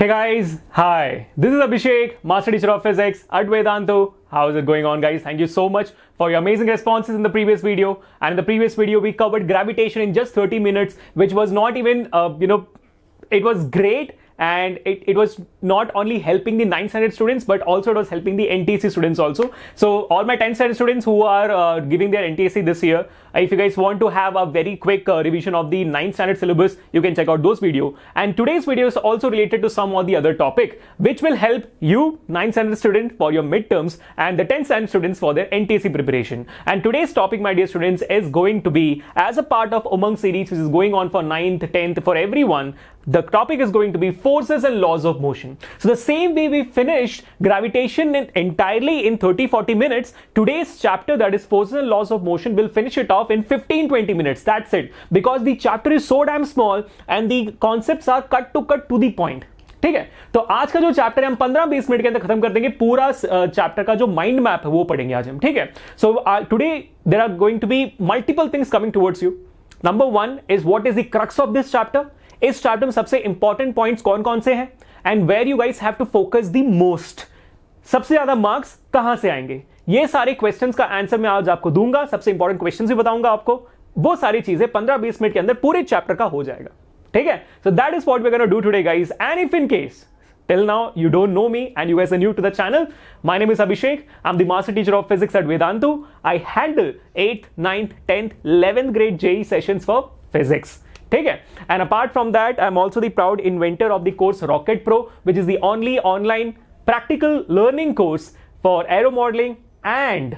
Hey guys, hi. This is Abhishek, Master Teacher of Physics at Vedantu. How is it going on, guys? Thank you so much for your amazing responses in the previous video. And in the previous video, we covered gravitation in just 30 minutes, which was not even, it was great. And it was not only helping the 9th standard students, but also it was helping the NTSC students also. So all my 10th standard students who are giving their NTSC this year, if you guys want to have a very quick revision of the 9th standard syllabus, you can check out those videos. And today's video is also related to some of the other topic, which will help you 9th standard student for your midterms and the 10th standard students for their NTSC preparation. And today's topic, my dear students, is going to be as a part of Umang series, which is going on for 9th, 10th, for everyone. The topic is going to be forces and laws of motion. So the same way we finished gravitation entirely in 30-40 minutes, today's chapter, that is forces and laws of motion, will finish it off in 15-20 minutes. That's it. Because the chapter is so damn small and the concepts are cut to the point. ठीक है, तो आज का जो chapter है हम 15-20 minute के अंदर खत्म कर देंगे. पूरा चैप्टर का जो माइंड मैप है वो पढ़ेंगे आज हम. ठीक है, so today there are going to be multiple things coming towards you. Number 1 is what is the crux of this chapter. इस चैप्टर में सबसे इंपॉर्टेंट पॉइंट्स कौन कौन से हैं and where you guys have to focus the most. सबसे ज्यादा marks कहां से आएंगे, ये सारे क्वेश्चंस का आंसर मैं आज आपको दूंगा. सबसे इंपॉर्टेंट क्वेश्चंस भी बताऊंगा आपको. वो सारी चीजें 15-20 मिनट के अंदर पूरे चैप्टर का हो जाएगा. ठीक है, so that is what we are gonna do today guys. And if in case till now you don't know me and you guys are new to the channel, my name is Abhishek. I'm the master teacher of physics at Vedantu. I handle 8th, 9th, 10th, 11th grade JEE sessions for physics. ठीक है, and apart from that I'm also the proud inventor of the course Rocket Pro, which is the only online practical learning course for aero modeling and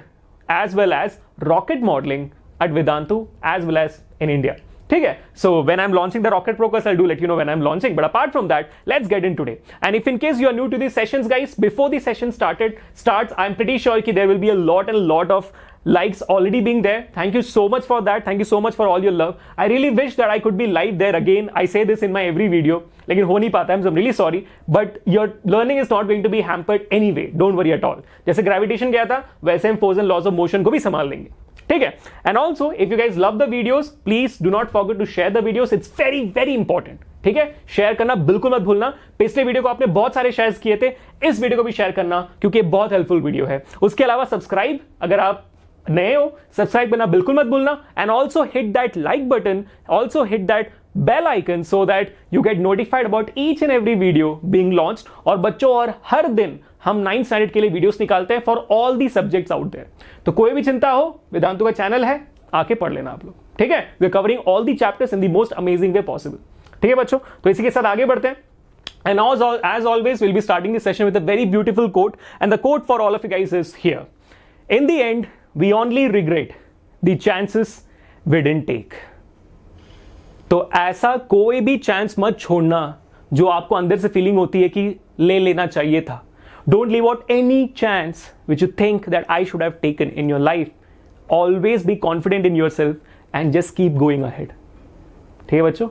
as well as rocket modeling at Vedantu as well as in India. ठीक है, so when I'm launching the Rocket Pro course, I'll do let you know when I'm launching. But apart from that, let's get in today. And if in case you are new to these sessions, guys, before the session starts, I'm pretty sure that there will be a lot of likes already being there. Thank you so much for that. Thank you so much for all your love. I really wish that I could be live there again. I say this in my every video, लेकिन हो नहीं पाता है. I'm really sorry, but your learning is not going to be hampered anyway. Don't worry at all. जैसे gravitation गया था, वैसे हम forces and laws of motion को भी संभाल लेंगे. ठीक है, and also if you guys love the videos, please do not forget to share the videos. It's very very important. ठीक है, शेयर करना बिल्कुल मत भूलना. पिछले वीडियो को आपने बहुत सारे शेयर किए थे, इस वीडियो को भी शेयर करना क्योंकि बहुत हेल्पफुल वीडियो है. उसके अलावा सब्सक्राइब, अगर आप नए हो सब्सक्राइब करना बिल्कुल मत भूलना. And also hit that like button, also hit that bell icon so that you get notified about each and every video being launched. और बच्चों, और हर दिन हम 9th स्टैंडर्ड के लिए वीडियोस निकालते हैं for all the subjects out there. तो कोई भी चिंता हो, वेदांतु का चैनल है, आके पढ़ लेना आप लोग. ठीक है, we are covering all the chapters in the most amazing way possible. ठीक है बच्चों, तो इसी के साथ आगे बढ़ते हैं. And as always, we'll be starting this session with a very beautiful quote, and the quote for all of you guys is here. In the end, we only regret the chances we didn't take. तो ऐसा कोई भी chance मत छोड़ना जो आपको अंदर से फीलिंग होती है कि ले लेना चाहिए था. Don't leave out any chance which you think that I should have taken in your life. Always be confident in yourself and just keep going ahead. ठीक है बच्चों?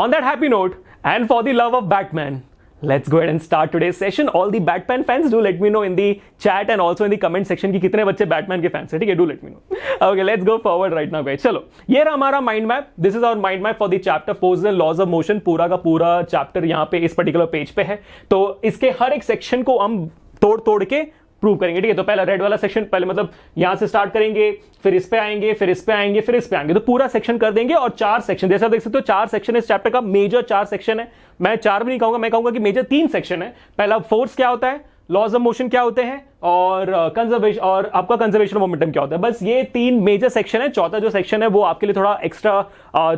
On that happy note, and for the love of Batman, let's go ahead and start today's session. All the Batman fans, do let me know in the chat and also in the comment section कि कितने बच्चे Batman के fans हैं. ठीक है, do let me know. Okay, let's go forward right now, guys. चलो, ये रहा हमारा mind map. This is our mind map for the chapter forces and laws of motion. पूरा का पूरा चैप्टर यहाँ पे इस पर्टिकुलर पेज पे है. तो इसके हर एक सेक्शन को हम तोड़ के प्रूव करेंगे. ठीक है, तो पहला रेड वाला सेक्शन, पहले मतलब यहां से स्टार्ट करेंगे, फिर इस पे आएंगे, फिर इस पे आएंगे, फिर इस पे आएंगे. तो पूरा सेक्शन कर देंगे. और 4 सेक्शन, जैसा देख सकते हो 4 सेक्शन इस चैप्टर का. मेजर 4 सेक्शन है. मैं 4 भी नहीं कहूंगा, मैं कहूंगा कि मेजर 3 सेक्शन है. पहला फोर्स क्या होता है, लॉज ऑफ मोशन क्या होते हैं, और कंजर्वेशन, और आपका कंजर्वेशन ऑफ मोमेंटम क्या होता है. बस ये 3 मेजर सेक्शन है. चौथा जो सेक्शन है वो आपके लिए थोड़ा एक्स्ट्रा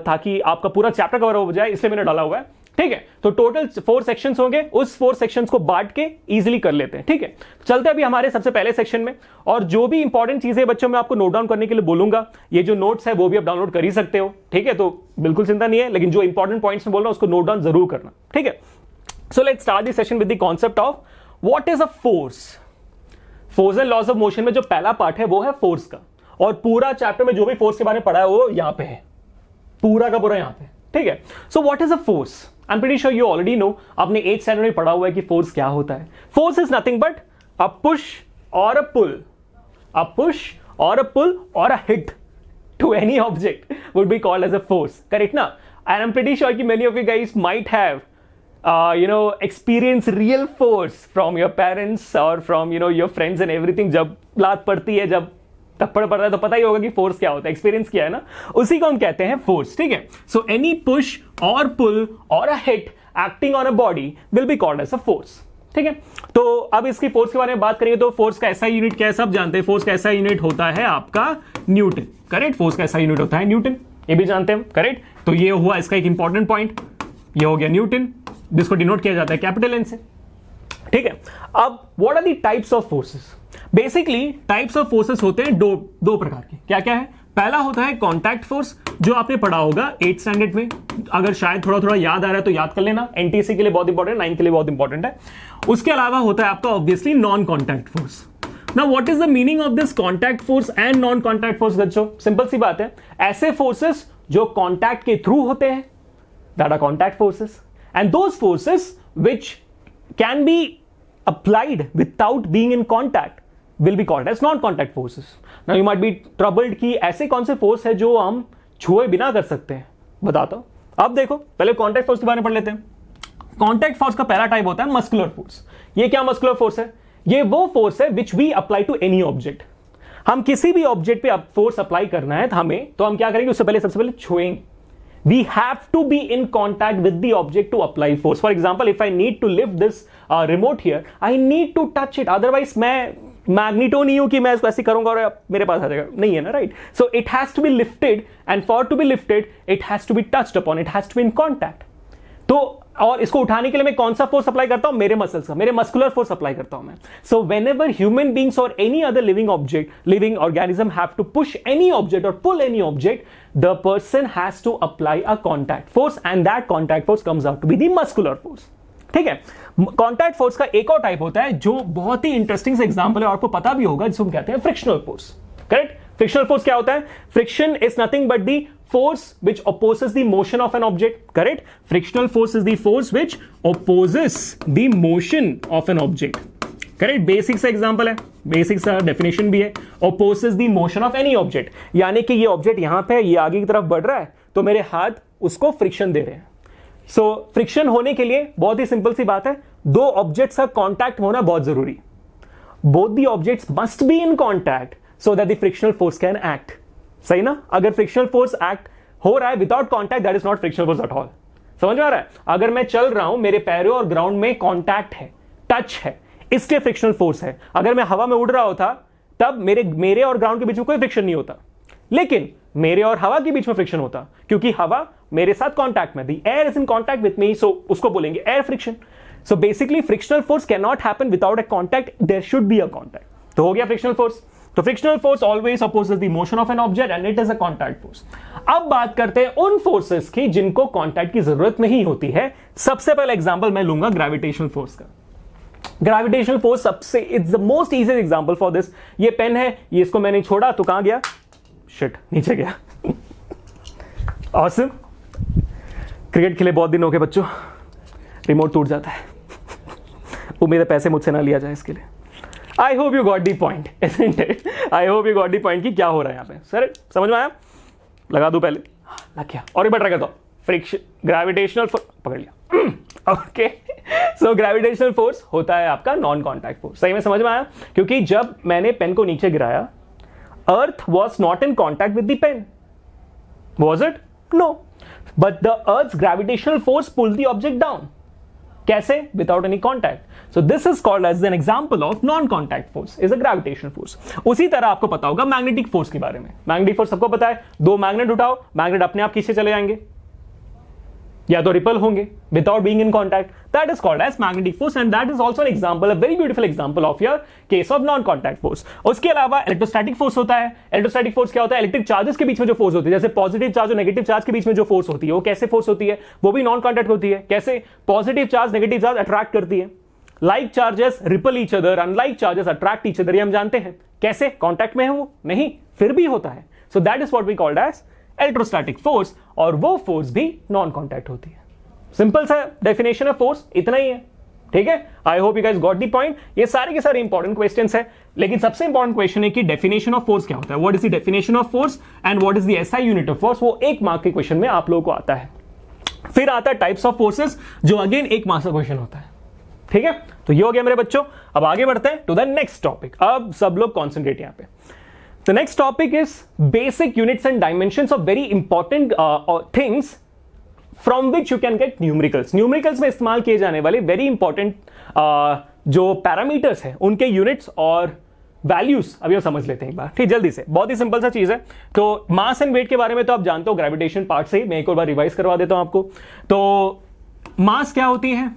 ताकि आपका पूरा चैप्टर कवर हो जाए, इसलिए मैंने डाला हुआ है. ठीक है, तो टोटल 4 सेक्शंस होंगे. उस 4 सेक्शंस को बांट के इजीली कर लेते हैं. ठीक है, चलते अभी हमारे सबसे पहले सेक्शन में. और जो भी इंपॉर्टेंट चीजें बच्चों मैं आपको नोट डाउन करने के लिए बोलूंगा, ये जो नोट्स है वो भी आप डाउनलोड कर ही सकते हो. ठीक है, तो बिल्कुल चिंता नहीं है, लेकिन जो इंपॉर्टेंट पॉइंट्स में बोल रहा हूं उसको नोट डाउन जरूर करना. ठीक है, so let's start this session with the concept of what is a force. Force and laws of motion में जो पहला पार्ट है वो है फोर्स का. और पूरा चैप्टर में जो भी फोर्स के बारे में पढ़ा है वो यहां पे है, पूरा का पूरा यहां पे. ठीक है, so what is a force. I am pretty sure you already know. आपने 8th स्टैंडर्ड में पढ़ा हुआ है कि फोर्स क्या होता है. Force is nothing but a push or a pull, a push or a pull और a hit to any object would be called as a force. Correct ना? And I am pretty sure कि many of you guys might have experience real force from your parents or from your friends and everything. जब लात पड़ती है, जब थप्पड़ पड़ता है, तो पता ही होगा कि फोर्स क्या होता है, एक्सपीरियंस किया है ना, उसी को हम कहते हैं फोर्स. ठीक है. सो एनी पुश और पुल और a hit acting on a body will be called as a force. ठीक है. तो अब इसकी फोर्स के बारे में बात करेंगे तो फोर्स का ऐसा यूनिट क्या है, सब जानते हैं. फोर्स का ऐसा यूनिट होता है आपका न्यूटन. करेक्ट. फोर्स का ऐसा यूनिट होता है न्यूटन, ये भी जानते हैं. करेक्ट. तो ये हुआ इसका एक इंपॉर्टेंट पॉइंट, ये हो गया न्यूटन, जिसको डिनोट किया जाता है कैपिटल एन से. ठीक है. अब what are the types of forces. Basically types of forces होते हैं दो प्रकार के. क्या क्या है. पहला होता है कॉन्टैक्ट फोर्स, जो आपने पढ़ा होगा 8th स्टैंडर्ड में. अगर शायद थोड़ा थोड़ा याद आ रहा है तो याद कर लेना, एनटीसी के लिए बहुत इंपॉर्टेंट, 9th के लिए बहुत इंपॉर्टेंट है. उसके अलावा होता है आपका obviously non contact force. Now what is the meaning of this contact force and non contact force बच्चों. सिंपल सी बात है, ऐसे फोर्सेस जो कॉन्टैक्ट के थ्रू होते हैं, that are contact forces, and those forces which can be applied without being in contact will be called as non-contact forces. Now you might be troubled कि ऐसे कौन से फोर्स है जो हम छुए बिना कर सकते हैं. बताता हूं. अब देखो, पहले कॉन्टैक्ट फोर्स के बारे में पढ़ लेते हैं. कॉन्टैक्ट फोर्स का पहला टाइप होता है मस्कुलर फोर्स. ये क्या मस्कुलर फोर्स है. ये वो फोर्स है which we apply to any object. हम किसी भी ऑब्जेक्ट पे फोर्स अप्लाई करना है हमें, तो हम क्या करेंगे, उससे पहले सबसे पहले छुएंगे. We have to be in contact with the object to apply force. For example, if I need to lift this remote here, I need to touch it. Otherwise, मैं मैग्नेटो नहीं हूं कि मैं इसको ऐसे करूंगा और मेरे पास आ जाएगा, नहीं है ना, right. So it has to be lifted, and for to be lifted it has to be touched upon, it has to be in contact. तो और इसको उठाने के लिए मैं कौन सा फोर्स अप्लाई करता हूं, मेरे मसल्स का, मेरे मस्कुलर फोर्स अप्लाई करता हूं मैं. So whenever human beings or any other living object, living organism have to push any object or pull any object, the person has to apply a contact force, and that contact force comes out to be the muscular force. ठीक है. Contact force का एक और type होता है जो बहुत ही interesting से एग्जांपल है, आपको पता भी होगा, जिसको हम कहते हैं frictional force. Correct. Frictional force क्या होता है. Friction is nothing but the force which opposes the motion of an object. Correct. Frictional force is the force which opposes the motion of an object. Correct. Basic सा example है, basic सा definition भी है. Opposes the motion of any object. यानी कि ये object यहां पे, ये आगे की तरफ बढ़ रहा है, तो मेरे हाथ उसको फ्रिक्शन दे रहे हैं. सो फ्रिक्शन होने के लिए बहुत ही सिंपल सी बात है, दो ऑब्जेक्ट्स का कॉन्टैक्ट होना बहुत जरूरी. Both the objects must be in contact so that the frictional force can act. सही ना. अगर फ्रिक्शनल फोर्स एक्ट हो रहा है without contact, that is not frictional force at all. समझ में आ रहा है. अगर मैं चल रहा हूं, मेरे पैरों और ग्राउंड में कॉन्टैक्ट है, टच है, इसके फ्रिक्शनल फोर्स है. अगर मैं हवा में उड़ रहा होता, तब मेरे और ग्राउंड के बीच में कोई फ्रिक्शन नहीं होता, लेकिन मेरे और हवा के बीच में फ्रिक्शन होता, क्योंकि हवा मेरे साथ कॉन्टैक्ट में, the air is in contact with me, so उसको बोलेंगे air friction. So basically frictional force can not happen without a contact, there should be a contact. तो हो गया फ्रिक्शनल फोर्स. तो frictional force always opposes the motion of an object and it is a contact force. अब बात करते हैं उन forces की जिनको कॉन्टैक्ट की जरूरत नहीं होती है. सबसे पहला एग्जांपल मैं लूंगा ग्रेविटेशनल फोर्स का. ग्रेविटेशनल फोर्स सबसे, it's the most easy example for this. ये पेन है, ये इसको मैंने छोड़ा तो कहां गया, शिट, नीचे गया. ऑसम. क्रिकेट खेले बहुत दिन हो गए बच्चों, रिमोट टूट जाता है. उम्मीद है पैसे मुझसे ना लिया जाए इसके लिए. आई hope you got the point, I hope you got the point कि क्या हो रहा है यहां पे. सर समझ में आया. लगा दूं पहले, लग गया. और एक बार ट्राई करता हूं. फ्रिक्शन, ग्रेविटेशनल फोर्स, पकड़ लिया. ओके. सो ग्रेविटेशनल फोर्स होता है आपका नॉन कॉन्टैक्ट फोर्स. सही में समझ में आया. क्योंकि जब मैंने पेन को नीचे गिराया, earth was not in contact with the pen. Was it? No. But the earth's gravitational force pull the object down. कैसे? Without any contact. So this is called as an example of non contact force, is a gravitational force. उसी तरह आपको पता होगा magnetic force के बारे में. Magnetic force सबको पता है. दो मैग्नेट उठाओ, मैग्नेट अपने आप खींचे चले जाएंगे या तो रिपल होंगे without being in contact. That is called as magnetic force and that is also an example, a very beautiful example of your case of non contact force. उसके अलावा इलेक्ट्रोस्टैटिक फोर्स होता है. इलेक्ट्रोस्टैटिक फोर्स क्या होता है? Electric charges के बीच में जो फोर्स होती है, जैसे पॉजिटिव चार्ज और नेगेटिव चार्ज के बीच में जो फोर्स होती है, वो कैसे फोर्स होती है? वो भी नॉन कॉन्टैक्ट होती है. कैसे? Positive charge negative charge attract करती है. Like charges ripple each other, unlike charges attract each other. ये हम जानते हैं. कैसे? कॉन्टैक्ट में है वो? नहीं, फिर भी होता है. So that is what we called as electrostatic force, और वो फोर्स भी नॉन कॉन्टैक्ट होती है. सिंपल सा डेफिनेशन ऑफ फोर्स इतना ही है. ठीक है. आई hope you guys got the point. ये सारे के सारे इंपॉर्टेंट क्वेश्चंस है, लेकिन सबसे इंपॉर्टेंट क्वेश्चन है कि डेफिनेशन ऑफ फोर्स क्या होता है. What is the definition of force and what is the SI unit of force. वो 1 मार्क के क्वेश्चन में आप लोगों को आता है. फिर आता है टाइप्स ऑफ फोर्सेस, जो अगेन एक मास का क्वेश्चन होता है। ठीक है, तो ये हो गया मेरे बच्चों। अब आगे बढ़ते हैं टू द नेक्स्ट टॉपिक। अब सब लोग कॉन्सेंट्रेट यहां पे। The next topic is basic units and dimensions of very important things from which you can get numericals. Numericals में इस्तेमाल किए जाने वाले वेरी इंपॉर्टेंट जो पैरामीटर्स हैं उनके यूनिट्स और वैल्यूज अभी हम समझ लेते हैं एक बार, ठीक, जल्दी से। बहुत ही सिंपल सा चीज है। तो मास एंड वेट के बारे में तो आप जानते हो ग्रेविटेशन पार्ट से ही, मैं एक और बार रिवाइज करवा देता हूं आपको। तो मास क्या होती है,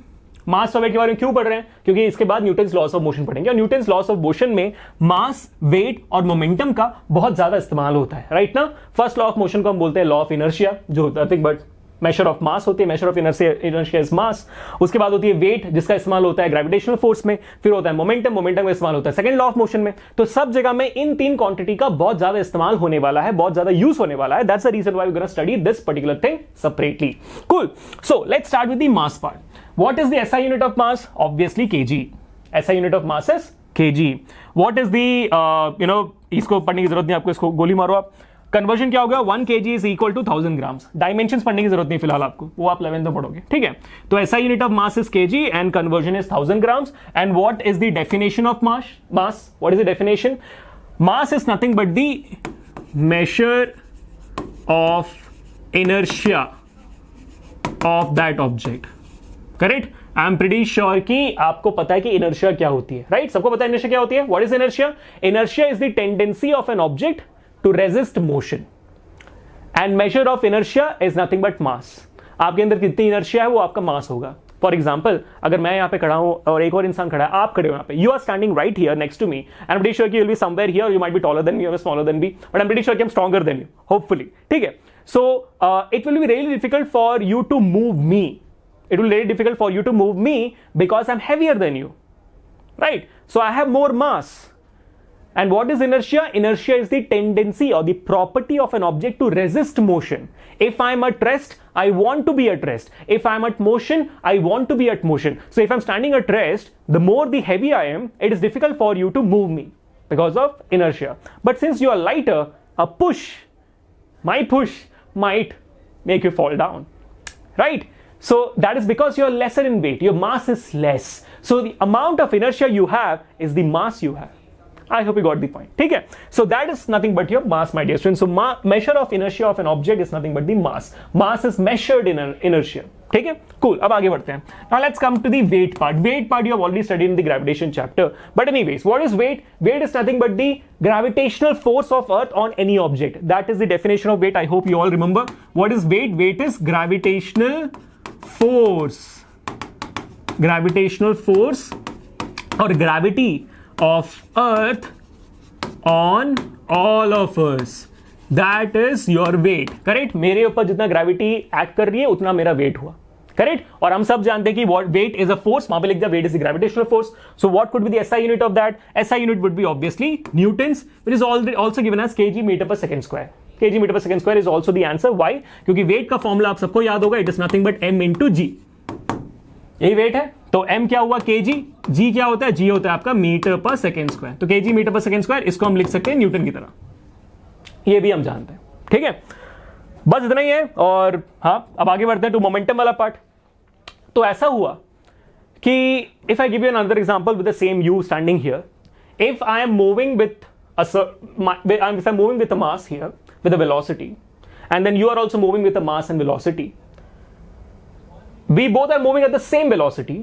मास और वेट के बारे में क्यों पढ़ रहे हैं, क्योंकि इसके बाद न्यूटन्स लॉस ऑफ मोशन पढ़ेंगे, और न्यूटन्स लॉस ऑफ मोशन में मास, वेट और मोमेंटम का बहुत ज्यादा इस्तेमाल होता है, राइट ना। फर्स्ट लॉ ऑफ मोशन को हम बोलते हैं लॉ ऑफ इनर्शिया, जो nothing but measure of mass होती है, measure of inertia is mass. उसके बाद होती है वेट, जिसका इस्तेमाल होता है ग्रेविटेशनल फोर्स में। फिर होता है मोमेंटम, मोमेंटम का इस्तेमाल होता है सेकंड लॉ ऑफ मोशन में। तो सब जगह में इन तीन क्वांटिटी का बहुत ज्यादा इस्तेमाल होने वाला है, बहुत ज्यादा यूज होने वाला है। That's the reason why we gonna study this particular thing separately. Cool, so let's start with the mass part. What is the SI unit of mass? Obviously KG. SI unit of mass is KG. What is the इसको पढ़ने की जरूरत नहीं आपको, इसको गोली मारो आप। कन्वर्जन क्या हो गया? 1 kg is equal to 1000 grams. Dimensions पढ़ने की जरूरत नहीं फिलहाल आपको, वो आप 11th में पढ़ोगे, ठीक है। तो ऐसा unit of mass is kg and conversion is 1000 grams. And what is the definition of mass? What is the definition? Mass is nothing but the measure of inertia of that object. Correct? I am pretty sure कि आपको पता है कि inertia क्या होती है, right? सबको पता है इनर्शिया क्या होती है। What is inertia? Inertia is the tendency of an object to resist motion and measure of inertia is nothing but mass। आपके अंदर कितनी इनर्शिया है वो आपका मास होगा। फॉर एग्जाम्पल, अगर मैं यहां पे खड़ा हूं और एक और इंसान खड़ा है, आप खड़े हो यहां पे, you are standing right here next to me and I am pretty sure कि you will be somewhere here, you might be taller than me और smaller than me, but I am pretty sure कि I am stronger than you, hopefully, ठीक है। So it will be really difficult for you to move me, it will be very difficult for you to move me because I'm heavier than you, right? So I have more mass. And what is inertia? Inertia is the tendency or the property of an object to resist motion. If I'm at rest, I want to be at rest. If I'm at motion, I want to be at motion. So if I'm standing at rest, the more the heavy I am, it is difficult for you to move me because of inertia. But since you are lighter, my push might make you fall down, right? So that is because you are lesser in weight, your mass is less. So the amount of inertia you have is the mass you have. I hope you got the point. ठीक है? So that is nothing but your mass, my dear students. So measure of inertia of an object is nothing but the mass. Mass is measured in inertia. ठीक है? Cool. अब आगे बढ़ते हैं. Now let's come to the weight part. Weight part you have already studied in the gravitation chapter. But anyways, what is weight? Weight is nothing but the gravitational force of Earth on any object. That is the definition of weight. I hope you all remember. What is weight? Weight is gravitational force or gravity of Earth on all of us. That is your weight. Correct? मेरे ऊपर जितना gravity act कर रही है उतना मेरा wait हुआ. Correct? और हम सब जानते हैं कि वेट इज अ फोर्स. वहां पे लिख दिया weight is the gravitational force. So what could be the SI unit of that? SI unit would be obviously newtons, which is also given as kg metre per second square. kg metre per second square is also the answer. Why? क्योंकि weight का formula आप सबको याद होगा, it is nothing but m into g. यही वेट है. तो m क्या हुआ? kg. g क्या होता है? g होता है आपका मीटर पर सेकंड स्क्वायर. तो kg metre per second square, इसको हम लिख सकते हैं न्यूटन की तरह. ये भी हम जानते हैं. ठीक है? बस इतना ही है. और हाँ, अब आगे बढ़ते हैं टू मोमेंटम वाला पार्ट. तो ऐसा हुआ कि if I give you another example with the same you standing here, if I am moving with if I'm moving with a mass here with a velocity, and then you are also moving with a mass and velocity, we both are moving at the same velocity,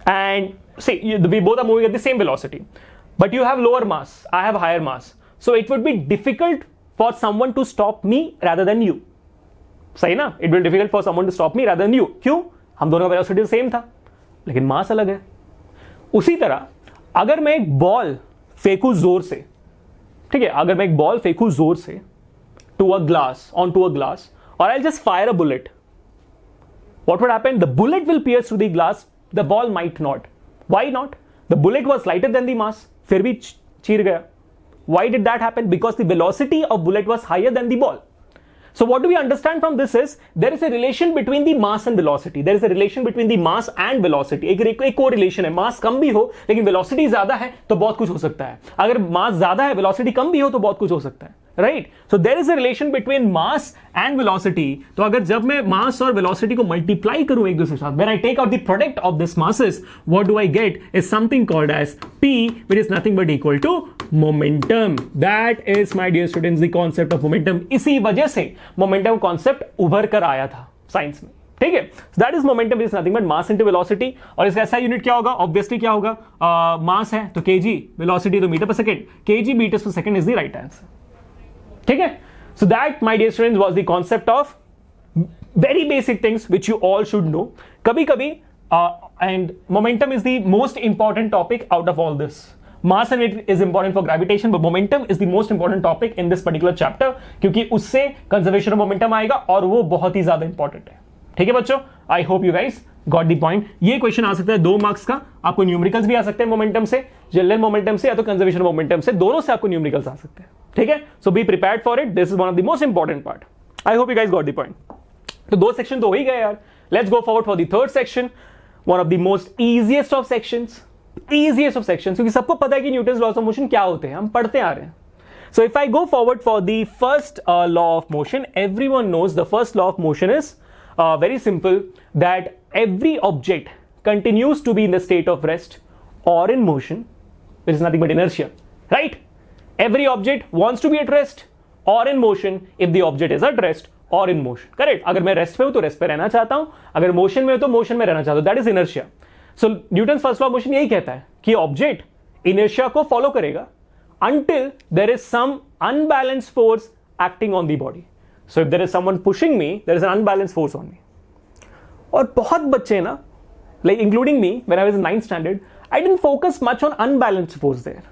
and see, we both are moving at the same velocity, but you have lower mass, I have higher mass, so it would be difficult for someone to stop me rather than you. सही ना? It will be difficult for someone to stop me rather than you. क्यों? हम दोनों का velocity same था, लेकिन मास अलग है. उसी तरह अगर मैं एक बॉल फेंकू जोर से, ठीक है, अगर मैं एक बॉल फेंकू जोर से to a glass, on to a glass, और I just fire a bullet, what would happen? The bullet will pierce through the glass, the ball might not. Why not? The bullet was lighter than the mass, फिर भी चीर गया. Why did that happen? Because the velocity of bullet was higher than the ball. So what do we understand from this is there is a relation between the mass and velocity. There is a relation between the mass and velocity. एक correlation है. मास कम भी हो लेकिन velocity ज्यादा है तो बहुत कुछ हो सकता है. अगर मास ज्यादा है वेलोसिटी कम भी हो तो बहुत कुछ हो सकता है. Right? So there is a relation between mass and velocity. तो अगर जब मैं मास और वेलोसिटी को मल्टीप्लाई करूं एक दूसरे के साथ, when I take out the product of this masses, what do I get is something called as p, which is nothing but equal to momentum. That is, my dear students, the concept of momentum. इसी वजह से momentum concept उभर कर आया था science में. ठीक है? That is momentum is nothing but mass into velocity. और इसका ऐसा यूनिट क्या होगा? ऑब्वियसली क्या होगा? मास है तो केजी, वेलोसिटी तो metre per second, KG metres per second is the right answer. ठीक है? So that, my dear students, was the concept of very basic things which you all should know. कभी कभी and momentum is the most important topic out of all this. Mass and it is important for gravitation, but momentum is the most important topic in this particular chapter, क्योंकि उससे conservation of momentum आएगा और वो बहुत ही ज्यादा important है. ठीक है बच्चों? I hope you guys got the point. ये क्वेश्चन आ सकता है 2 मार्क्स का. आपको न्यूमेरिकल्स भी आ सकते हैं मोमेंटम से, जनरल मोमेंटम से, या तो कंजर्वेशन ऑफ मोमेंटम से. दोनों से आपको न्यूमेरिकल्स आ सकते हैं. ठीक है? So be prepared for it. This is one of the most important part. I hope you guys got the point. तो 2 सेक्शन तो हो ही गए यार. Let's go forward for the third section, one of the most easiest of sections. Easiest of sections, क्योंकि सबको पता है कि न्यूटन्स लॉज ऑफ मोशन क्या होते हैं, हम पढ़ते आ रहे हैं. So if I go forward for the first law of motion, everyone knows the first law of motion is very simple, that every object continues to be in the state of rest or in motion. There is nothing but inertia, right? Every object wants to be at rest or in motion if the object is at rest or in motion. Correct? अगर मैं rest पे हूं तो rest पे रहना चाहता हूं, अगर मोशन में हूं तो मोशन में रहना चाहता हूं. That is inertia. So Newton first law of motion यही कहता है कि ऑब्जेक्ट इनर्शिया को फॉलो करेगा until there is some unbalanced force acting on the body. So if there is someone pushing me, there is an unbalanced force on me. और बहुत बच्चे ना, like including me, when I was in 9th standard, I didn't focus much on unbalanced force there.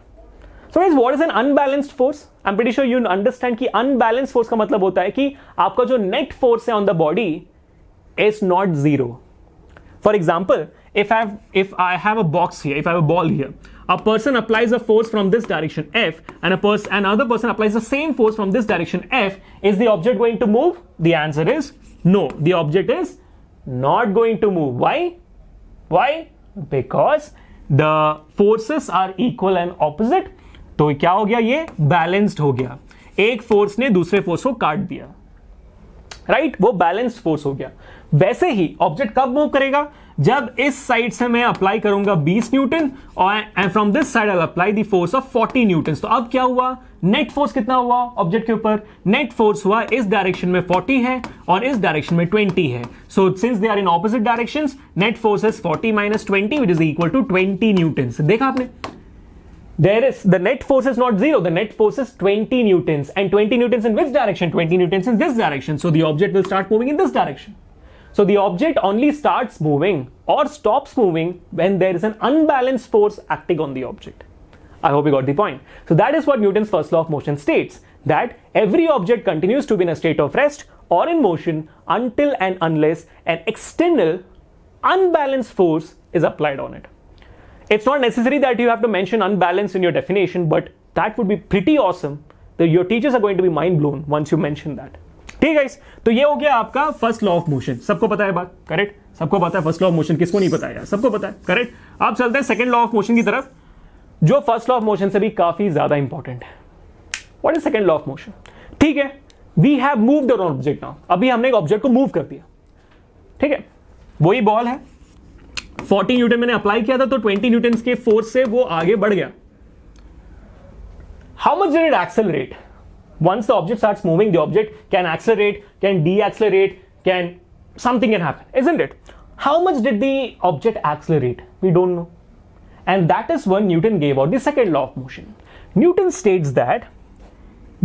So guys, what is an unbalanced force? I'm pretty sure you understand कि unbalanced force का मतलब होता है कि आपका जो net force है on the body is not zero. For example, if I have a box here, if I have a ball here, a person applies a force from this direction F, and another person applies the same force from this direction F. Is the object going to move? The answer is no. The object is not going to move. Why? Why? Because the forces are equal and opposite. तो क्या हो गया? ये balanced हो गया. एक force ने दूसरे फोर्स को काट दिया, राइट? वो बैलेंस्ड फोर्स हो गया. वैसे ही ऑब्जेक्ट कब मूव करेगा? जब इस साइड से मैं अप्लाई करूंगा 20 न्यूटन और from this side I apply the force of 40 Newton. तो अब क्या हुआ? नेट फोर्स कितना हुआ ऑब्जेक्ट के ऊपर? नेट फोर्स हुआ इस डायरेक्शन में 40 है और इस डायरेक्शन में 20 है. So since they are in opposite directions, net force is 40 minus 20 which is equal to 20 newton. देखा आपने? There is, the net force is not zero, the net force is 20 newtons, and 20 newtons in which direction? 20 newtons in this direction. So the object will start moving in this direction. So the object only starts moving or stops moving when there is an unbalanced force acting on the object. I hope you got the point. So that is what Newton's first law of motion states, that every object continues to be in a state of rest or in motion until and unless an external unbalanced force is applied on it. It's not necessary that you have to mention unbalanced in your definition, but that would be pretty awesome. Your teachers are going to be mind blown once you mention that. ठीक है, तो ये हो गया आपका first law of motion. सबको पता है बात? करेक्ट? सबको पता है फर्स्ट लॉ ऑफ मोशन. किसको नहीं पता है यार? सबको पता है. करेक्ट? आप चलते हैं सेकंड लॉ ऑफ मोशन की तरफ, जो फर्स्ट लॉ ऑफ मोशन से भी काफी ज्यादा इंपॉर्टेंट है. What is second law of motion? ठीक है, we have moved on object now. अभी हमने एक ऑब्जेक्ट को मूव कर दिया. ठीक है, वही बॉल है, 40 न्यूटन मैंने अप्लाई किया था, तो 20 न्यूटन के फोर्स से वो आगे बढ़ गया. How much did it accelerate? Once the object starts moving, the object can accelerate, can deaccelerate, something can happen, isn't it? How much did the object accelerate? We don't know. And that is when Newton gave out the second law of motion. Newton states that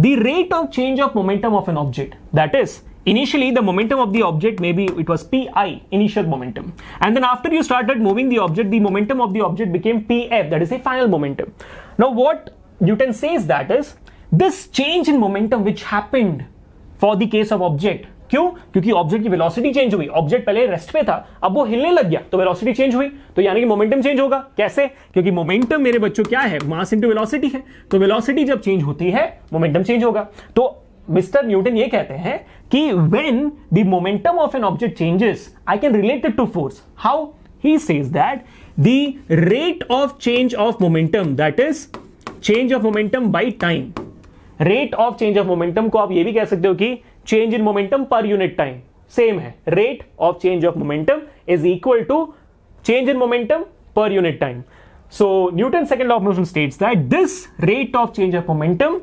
the rate of change of momentum of an object, that is, initially the momentum of the object, maybe it was pi, initial momentum, and then after you started moving the object, the momentum of the object became pf, that is a final momentum. Now what Newton says that is, this change in momentum which happened for the case of object, क्यों? क्योंकि object की velocity change हुई. Object पहले rest पे था, अब वो हिलने लग गया, तो वेलोसिटी चेंज हुई, तो यानी कि मोमेंटम चेंज होगा. कैसे? क्योंकि मोमेंटम मेरे बच्चों क्या है? मास इनटू वेलोसिटी है. तो वेलोसिटी जब चेंज होती है, मोमेंटम चेंज होगा. तो मिस्टर न्यूटन ये कहते हैं कि when the momentum of an object changes, I can relate it to force. How? He says that the rate of change of momentum, that is change of momentum by time, rate of change of momentum को आप ये भी कह सकते हो कि change in momentum per unit time, same है, rate of change of momentum is equal to change in momentum per unit time. So Newton's second law of motion states that this rate of change of momentum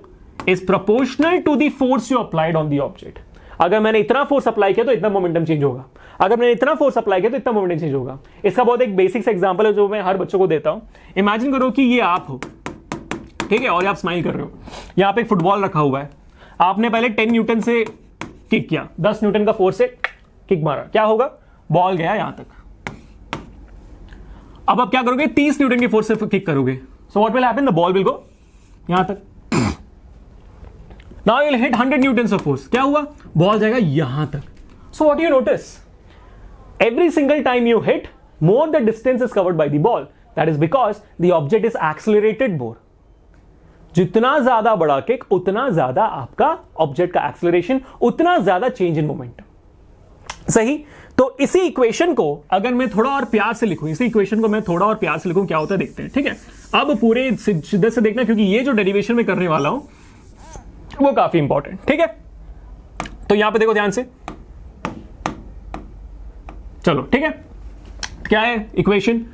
is proportional to the force you applied on the object. अगर मैंने इतना force apply किया तो इतना momentum change होगा, अगर मैंने इतना फोर्स अप्लाई किया तो इतना मोमेंटम चेंज होगा. इसका बहुत एक बेसिक एग्जांपल है जो मैं हर बच्चों को देता हूं. इमेजिन करो कि ये आप हो, ठीक है, और आप स्माइल कर रहे हो. यहां पे एक फुटबॉल रखा हुआ है, आपने पहले 10 न्यूटन से किक किया, 10 न्यूटन का फोर्स से किक मारा, क्या होगा? बॉल गया यहां तक. अब आप क्या करोगे? 30 न्यूटन के फोर्स से किक करोगे. So what will happen? The ball will go यहां तक. Now you will hit 100 Newton of force. क्या हुआ? बॉल जाएगा यहां तक. So what you notice? Every single time you hit, more the distance is covered by the ball. That is because the object is accelerated more. जितना ज्यादा बड़ा kick उतना ज्यादा आपका ऑब्जेक्ट का एक्सेलरेशन, उतना ज्यादा चेंज इन मोमेंटम. सही. तो इसी इक्वेशन को अगर मैं थोड़ा और प्यार से लिखूं, इसी इक्वेशन को मैं थोड़ा और प्यार से लिखूं, क्या होता है देखते हैं. ठीक है, अब पूरे शिद्दत से देखना क्योंकि ये जो डेरिवेशन में करने वाला हूं वो काफी इंपॉर्टेंट. ठीक है, तो यहां पे देखो ध्यान से. चलो ठीक है, क्या है equation?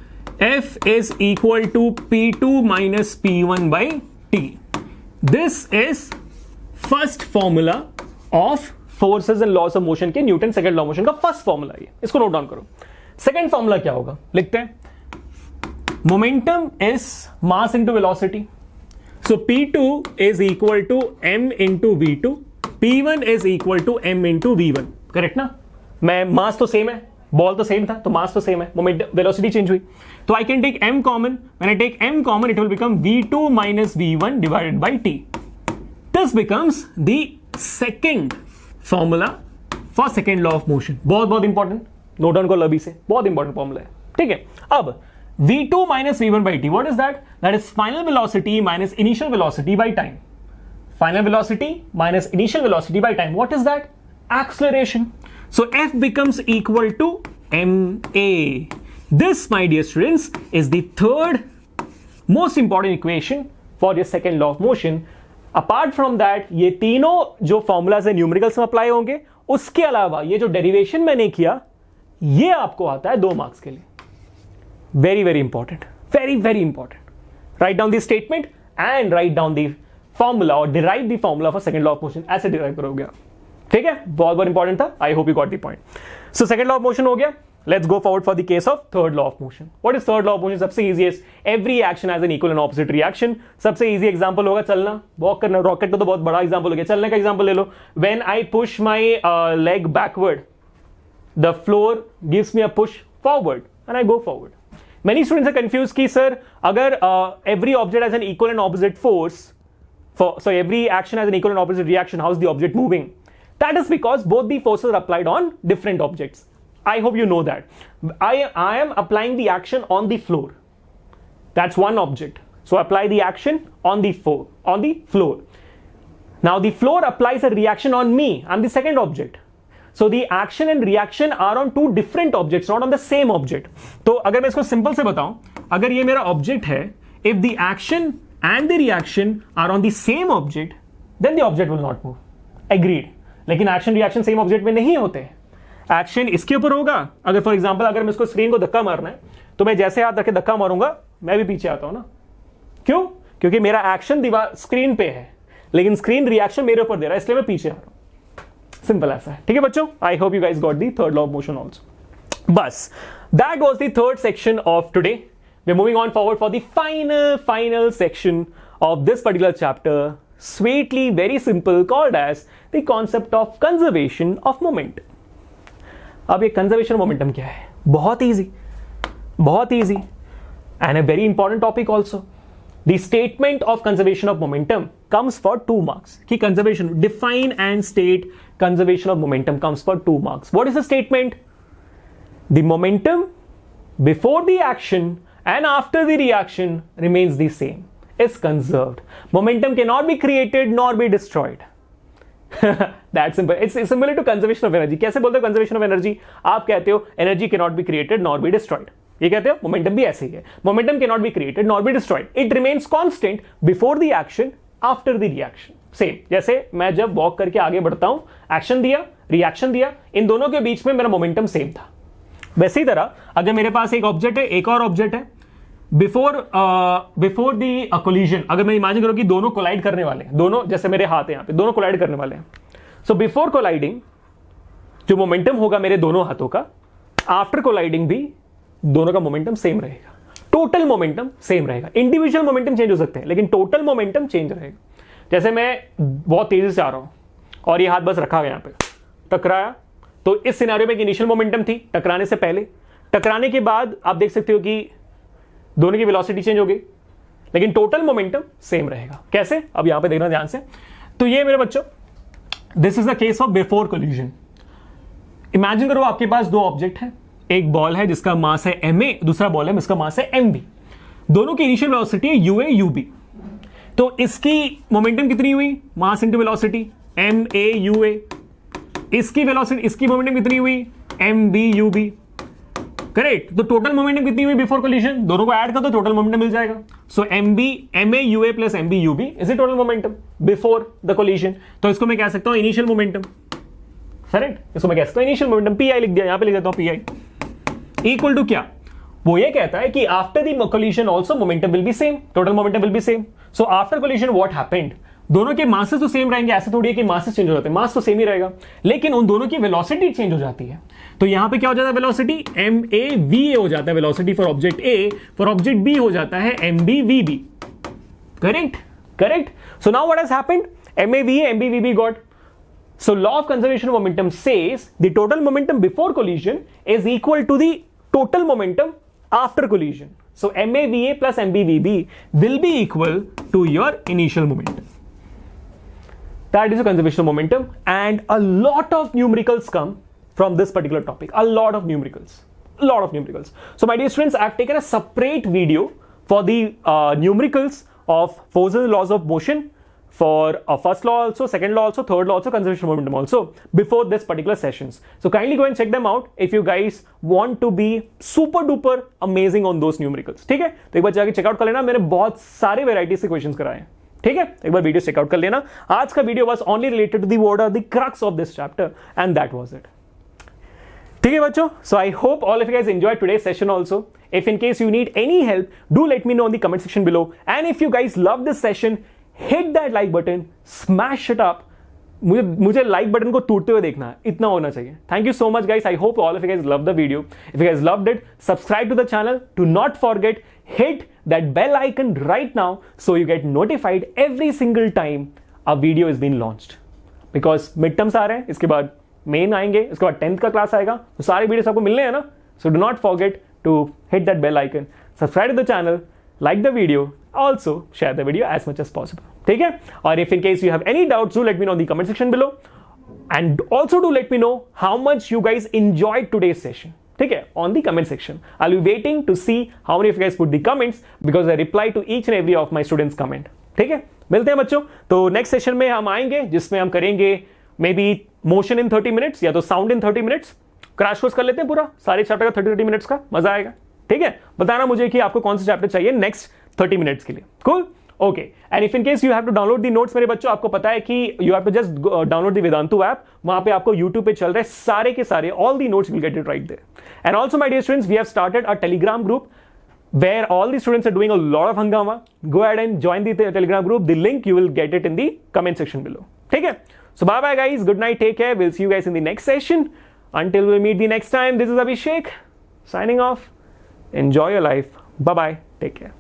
F is equal to P2 minus P1 by T. This is first formula of forces and laws of motion के न्यूटन सेकंड लॉ मोशन का फर्स्ट फॉर्मूला है. इसको नोट डाउन करो. सेकंड फॉर्मूला क्या होगा? लिखते हैं. Momentum is mass into velocity. So P2 is equal to M into V2, P1 is equal to M into V1. Correct ना? मैं मास तो सेम है, बॉल तो सेम था, तो मास तो सेम है, मोमेंट वेलोसिटी चेंज हुई. तो I can take m common. When I take m common it will become v2 minus v1 divided by t. This becomes the second formula for second law of motion. बहुत बहुत important, note down को लबी से, बहुत important formula है. ठीक है, अब v2 minus v1 by t, what is that? That is final velocity minus initial velocity by time. Final velocity minus initial velocity by time. What is that? Acceleration. So F becomes equal to ma. This, my dear students, is the third most important equation for your second law of motion. Apart from that, ये तीनों जो formulas है numericals में apply होंगे. उसके अलावा ये जो डेरिवेशन मैंने किया ये आपको आता है 2 मार्क्स के लिए. Very very important, very very important. Write down the statement and write down the formula और derive the formula for second law of motion. ऐसे डिराइव करोगे आप. ठीक है, बहुत बहुत इंपॉर्टेंट था. I hope you got the point. So second law of motion हो गया. Let's go forward for the case of third law of motion. What is third law of motion? सबसे easiest. Every action has an equal and opposite reaction. सबसे easy example होगा चलना, walk करना. Rocket तो बहुत बड़ा एग्जांपल हो गया, चलने का एग्जांपल ले लो. When I push my leg backward, the floor gives me a push forward and I go forward. Many students are confuse कि सर अगर every object has an equal and opposite force, so every action has an equal and opposite reaction, how is the object moving? That is because both the forces are applied on different objects. I hope you know that. I am applying the action on the floor. That's one object. So apply the action on the floor. Now the floor applies a reaction on me. I'm the second object. So the action and reaction are on two different objects, not on the same object. तो अगर मैं इसको simple से बताऊं, अगर ये मेरा object है, if the action and the reaction are on the same object, then the object will not move. Agreed. लेकिन एक्शन रिएक्शन सेम ऑब्जेक्ट में नहीं होते. एक्शन इसके ऊपर होगा. अगर फॉर एग्जांपल अगर मैं इसको स्क्रीन को धक्का मारना है तो मैं जैसे हाथ रखे धक्का मारूंगा मैं भी पीछे आता हूं ना. क्यों? क्योंकि मेरा एक्शन दीवार स्क्रीन पे है लेकिन स्क्रीन रिएक्शन मेरे ऊपर दे रहा है, इसलिए मैं पीछे आ रहा हूं. सिंपल ऐसा है. ठीक है बच्चों, I hope you guys got the third law of motion also. बस that was the third section of today. We're moving on forward for the final section of this particular chapter, sweetly very simple, called as the concept of conservation of momentum. अब ये conservation of momentum क्या है? बहुत easy and a very important topic also. The statement of conservation of momentum comes for 2 marks. कि conservation, define and state conservation of momentum comes for 2 marks. What is the statement? The momentum before the action and after the reaction remains the same, is conserved. Momentum cannot be created nor be destroyed. That's simple. It's similar to conservation of energy. कैसे बोलते हो conservation of energy? आप कहते हो energy cannot be created nor be destroyed. ये कहते हो momentum भी ऐसे ही है. Momentum cannot be created nor be destroyed. It remains constant before the action, after the reaction. Same, जैसे मैं जब वॉक करके आगे बढ़ता हूं, एक्शन दिया, रिएक्शन दिया, इन दोनों के बीच में मेरा मोमेंटम सेम था। वैसे ही तरह अगर मेरे पास एक ऑब्जेक्ट है, एक और ऑब्जेक्ट है, बिफोर द कोलिजन, अगर मैं इमेजिन करूं कि दोनों कोलाइड करने वाले हैं, दोनों जैसे मेरे हाथ है यहां पे, दोनों कोलाइड करने वाले हैं, सो बिफोर कोलाइडिंग जो मोमेंटम होगा मेरे दोनों हाथों का, आफ्टर कोलाइडिंग भी दोनों का मोमेंटम सेम रहेगा, टोटल मोमेंटम सेम रहेगा। इंडिविजुअल मोमेंटम चेंज हो सकते हैं लेकिन टोटल मोमेंटम चेंज रहेगा। जैसे मैं बहुत तेजी से आ रहा हूं और ये हाथ बस रखा गया यहां पे, टकराया, तो इस सिनेरियो में एक इनिशियल मोमेंटम थी टकराने से पहले, टकराने के बाद आप देख सकते हो कि दोनों की वेलोसिटी चेंज हो गई लेकिन टोटल मोमेंटम सेम रहेगा। कैसे, अब यहां पे देखना ध्यान से। तो ये मेरे बच्चों, this is the case of before collision. Imagine करो आपके पास दो ऑब्जेक्ट है, एक बॉल है जिसका मास है ma, दूसरा बॉल है जिसका मास है mb, दोनों की इनिशियल वेलोसिटी है ua ub। तो इसकी मोमेंटम कितनी हुई, mass into velocity ma ua, इसकी वेलोसिटी, इसकी मोमेंटम कितनी हुई mb ub, करेक्ट। तो टोटल मोमेंटम कितनी हुई बिफोर कोलिजन, दोनों को ऐड कर दो टोटल मोमेंटम मिल जाएगा। सो ma ua plus mb ub is the total momentum before the collision. तो इसको मैं कह सकता हूं इनिशियल मोमेंटम, करेक्ट, इसको मैं कह सकता हूं इनिशियल मोमेंटम, pi लिख दिया, यहां पे लिख देता हूं pi इक्वल टू क्या, वो ये कहता है कि after the collision also momentum will be same, total momentum will be same. So after collision what happened, दोनों के मासेस तो सेम रहेंगे, ऐसे थोड़ी है कि मासेस चेंज हो जाते हैं, मास तो सेम ही रहेगा लेकिन उन दोनों की वेलोसिटी चेंज हो जाती है। तो यहां पे क्या हो जाता है, वेलोसिटी MAVA हो जाता है, velocity for object A, for object B हो जाता है MBVB, correct, correct. So now what has happened, MAVA MBVB got, so law of conservation of momentum says the total momentum before collision is equal to the total momentum after collision. So MAVA plus MBVB will be equal to your initial momentum. That is the conservation of momentum, and a lot of numericals come from this particular topic. A lot of numericals. So my dear students, I've taken a separate video for the numericals of forces and laws of motion, for first law also, second law also, third law also, conservation of momentum also, before this particular sessions. So kindly go and check them out if you guys want to be super duper amazing on those numericals. ठीक है, तो एक बार जाके checkout कर लेना, मैंने बहुत सारे वेराइटीज के क्वेश्चंस कराए हैं, ठीक है, एक बार वीडियो चेकआउट कर लेना। आज का video was only related to the what are the crux of this chapter and that was it. ठीक है बच्चों, so I hope all of you guys enjoyed today's session also. If in case you need any help, do let me know in the comment section below. And if you guys love this session, hit that like button, smash it up. मुझे like button को टूटते हुए देखना है, इतना होना चाहिए। Thank you so much guys. I hope all of you guys loved the video. If you guys loved it, subscribe to the channel. Do not forget, hit that bell icon right now so you get notified every single time a video is being launched. Because midterms आ रहे हैं, इसके बाद main आएंगे, इसके बाद 10th का class आएगा, तो सारे वीडियोस आपको मिलने हैं ना। So do not forget to hit that bell icon, subscribe to the channel, like the video, also share the video as much as possible. ठीक है, और if in case you have any doubts, do let me know in the comment section below, and also do let me know how much you guys enjoyed today's session. ठीक है, on the comment section. I'll be waiting to see how many of you guys put the comments because I reply to each and every of my students comment. ठीक है, मिलते हैं बच्चों। तो next session में हम आएंगे जिसमें हम करेंगे may be motion in 30 minutes या तो sound in 30 minutes. Crash course कर लेते हैं पूरा सारे चैप्टर का 30 मिनट्स का, मजा आएगा। ठीक है, बताना मुझे कि आपको कौन सा चैप्टर चाहिए नेक्स्ट 30 मिनट्स के लिए। Cool, okay. And if in case you have to download the notes, मेरे बच्चों आपको पता है कि you have to just download the Vedantu app, वहां पे आपको यूट्यूब पे चल रहे सारे के सारे all the notes will get it right there. And also my dear students, we have started a Telegram group where all the students are doing a lot of hangama. Go ahead and join the telegram group. The link you will get it in the comment section below. Take care. So bye bye guys. Good night. Take care. We'll see you guys in the next session. Until we meet the next time, this is Abhishek signing off. Enjoy your life. Bye bye. Take care.